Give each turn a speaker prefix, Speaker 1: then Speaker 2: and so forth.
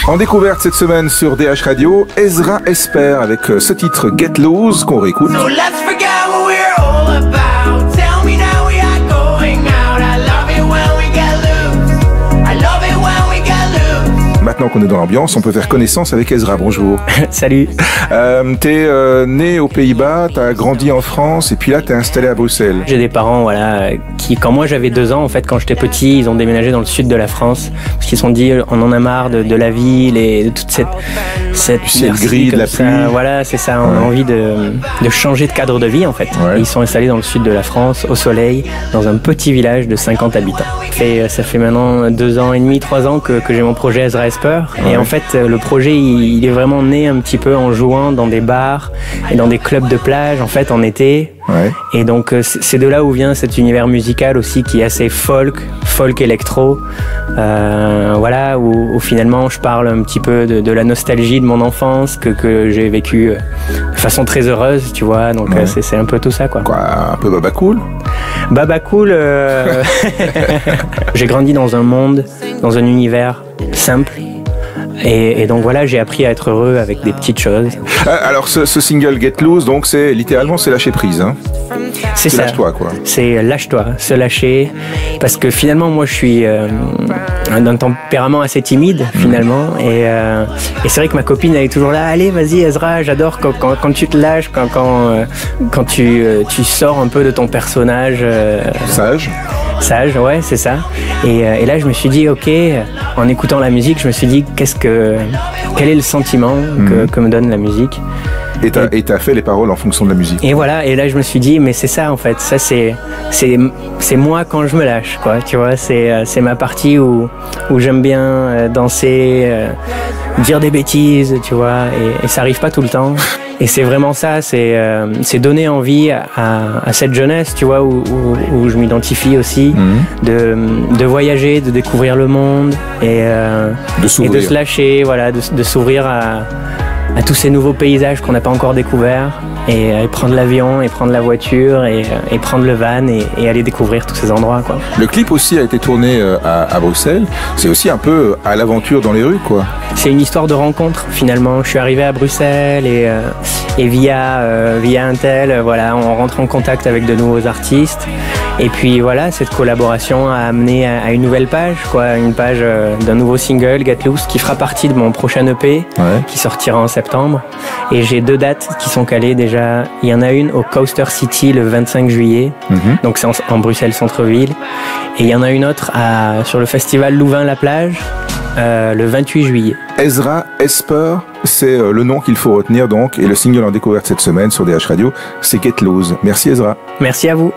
Speaker 1: En découverte cette semaine sur DH Radio, Ezra Esper avec ce titre Get Loose qu'on réécoute.
Speaker 2: So let's forget what we're all about. Tell me now we are going out. I love it when we get loose. I love it when we get loose.
Speaker 1: Maintenant qu'on est dans l'ambiance, on peut faire connaissance avec Ezra. Bonjour.
Speaker 3: Salut.
Speaker 1: T'es né aux Pays-Bas, t'as grandi en France et puis là t'es installé à Bruxelles.
Speaker 3: J'ai des parents qui, quand moi j'avais 2 ans, en fait, quand j'étais petit, ils ont déménagé dans le sud de la France parce qu'ils se sont dit on en a marre de la ville et de toute cette
Speaker 1: ciel gris, de la pluie.
Speaker 3: Voilà, c'est ça. On a envie de changer de cadre de vie en fait.
Speaker 1: Ouais.
Speaker 3: Et ils sont installés dans le sud de la France, au soleil, dans un petit village de 50 habitants. Et ça fait maintenant 2 ans et demi, 3 ans que j'ai mon projet Ezra Esper.
Speaker 1: Ouais.
Speaker 3: Et en fait, le projet il est vraiment né un petit peu en jouant dans des bars et dans des clubs de plage en fait en été.
Speaker 1: Ouais.
Speaker 3: Et donc c'est de là où vient cet univers musical aussi qui est assez folk électro, voilà, où finalement je parle un petit peu de la nostalgie de mon enfance que j'ai vécu de façon très heureuse, tu vois. Donc
Speaker 1: ouais.
Speaker 3: c'est un peu tout ça quoi.
Speaker 1: Quoi, un peu Baba Cool.
Speaker 3: Baba Cool. J'ai grandi dans un monde, dans un univers simple. Et donc voilà, j'ai appris à être heureux avec des petites choses.
Speaker 1: Alors ce single Get Loose, donc c'est littéralement c'est lâcher prise, hein.
Speaker 3: C'est ça.
Speaker 1: Lâche-toi quoi.
Speaker 3: C'est lâche-toi, se lâcher. Parce que finalement, moi, je suis d'un tempérament assez timide finalement. Et c'est vrai que ma copine elle est toujours là. Allez, vas-y, Ezra, j'adore quand tu te lâches, quand tu sors un peu de ton personnage. Sage, ouais, c'est ça. Et là, je me suis dit, ok, en écoutant la musique, je me suis dit, quel est le sentiment que me donne la musique.
Speaker 1: Et t'as fait les paroles en fonction de la musique.
Speaker 3: Et voilà, et là je me suis dit, mais c'est ça en fait, ça c'est moi quand je me lâche, quoi, tu vois, c'est ma partie où j'aime bien danser, dire des bêtises, tu vois, et ça arrive pas tout le temps. Et c'est vraiment ça, c'est donner envie à cette jeunesse, tu vois, où je m'identifie aussi, de voyager, de découvrir le monde et de se lâcher, voilà, de s'ouvrir à tous ces nouveaux paysages qu'on n'a pas encore découverts et prendre l'avion et prendre la voiture et prendre le van et aller découvrir tous ces endroits quoi.
Speaker 1: Le clip aussi a été tourné à Bruxelles, c'est aussi un peu à l'aventure dans les rues quoi.
Speaker 3: C'est une histoire de rencontre finalement, je suis arrivé à Bruxelles et via un tel, voilà, on rentre en contact avec de nouveaux artistes et puis voilà, cette collaboration a amené à une nouvelle page quoi, une page d'un nouveau single Get Loose qui fera partie de mon prochain EP qui sortira en septembre et j'ai 2 dates qui sont calées déjà. Il y en a une au Coaster City le 25 juillet, donc c'est en Bruxelles centre-ville, et il y en a une autre sur le festival Louvain-la-Plage le 28 juillet.
Speaker 1: Ezra Esper, c'est le nom qu'il faut retenir donc, et le single en découverte cette semaine sur DH Radio, c'est Get Loose. Merci Ezra.
Speaker 3: Merci à vous.